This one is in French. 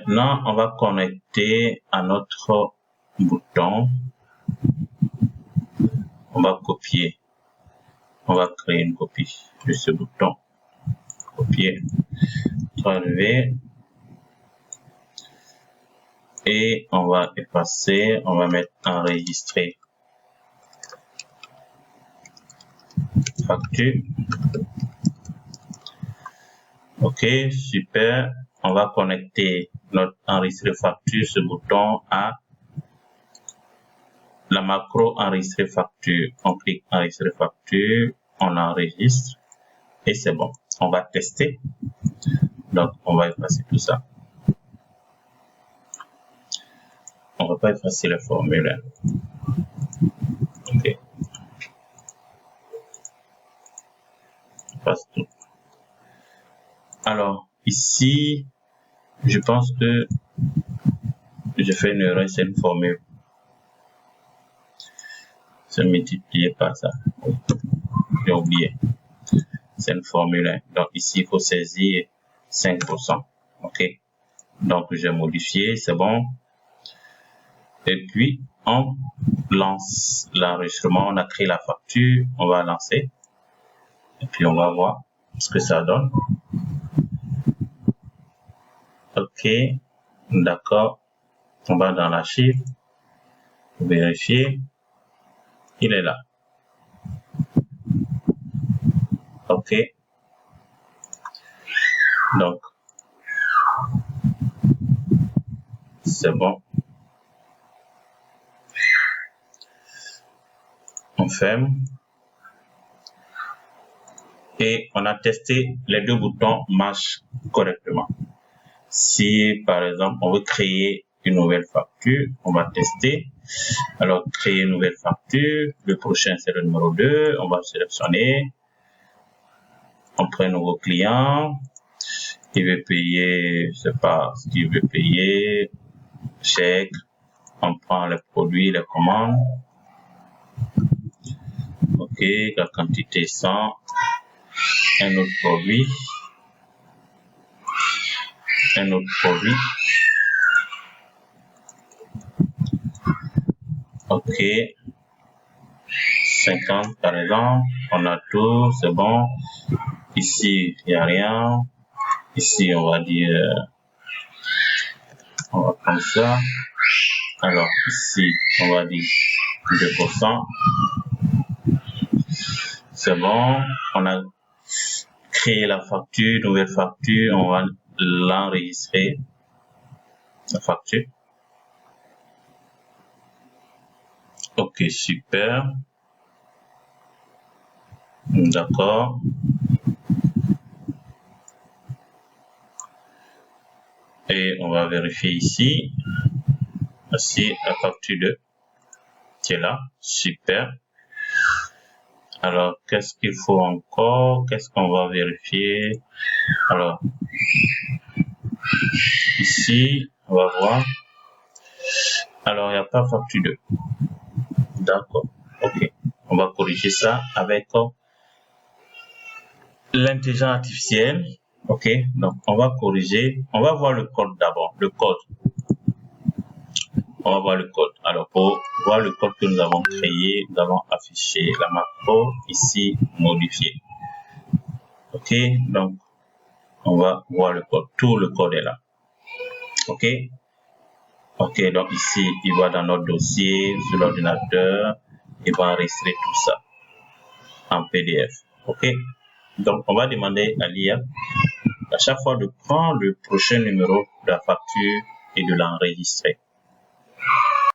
Maintenant, on va connecter à notre bouton. On va copier. On va créer une copie de ce bouton. Copier. Relever. Et on va effacer. On va mettre enregistrer. Facture. Ok, super. On va connecter notre enregistrer facture, ce bouton, à la macro enregistrer facture. On clique enregistrer facture, on enregistre et c'est bon. On va tester. Donc, on va effacer tout ça. On va pas effacer le formulaire. Ok. On efface tout. Alors, ici, je pense que je fais une erreur, c'est une formule. C'est multiplié par ça. J'ai oublié. C'est une formule. Donc, ici, il faut saisir 5%. OK. Donc, j'ai modifié, c'est bon. Et puis, on lance l'enregistrement. On a créé la facture. On va lancer. Et puis, on va voir ce que ça donne. OK. D'accord. On va dans l'archive. Vérifier. Il est là. OK. Donc, c'est bon. On ferme. Et on a testé les deux boutons marchent correctement. Si, par exemple, on veut créer une nouvelle facture, on va tester. Alors, créer une nouvelle facture. Le prochain, c'est le numéro 2. On va sélectionner. On prend un nouveau client. Il veut payer, je sais pas ce qu'il veut payer. Chèque. On prend les produits, les commandes. OK, la quantité 100. Un autre produit. Un autre produit. OK. 50 par exemple. On a tout, c'est bon. Ici, il n'y a rien. Ici, on va dire, on va prendre ça. Alors, ici, on va dire 2%. C'est bon. On a créé la facture, nouvelle facture. On va l'enregistrer. La facture. OK, super. D'accord. Et on va vérifier ici. Voici la facture 2 qui est là. Super. Alors, qu'est-ce qu'il faut encore? Qu'est-ce qu'on va vérifier? Alors, ici, on va voir. Alors, il n'y a pas facture 2. D'accord. OK. On va corriger ça avec l'intelligence artificielle. OK. Donc, on va corriger. On va voir le code d'abord. Le code. On va voir le code. Alors, pour voir le code que nous avons créé, nous avons affiché la macro ici, modifié. OK. Donc, on va voir le code. Tout le code est là. OK. OK. Donc, ici, il va dans notre dossier, sur l'ordinateur. Il va enregistrer tout ça en PDF. OK. Donc, on va demander à l'IA à chaque fois de prendre le prochain numéro de la facture et de l'enregistrer.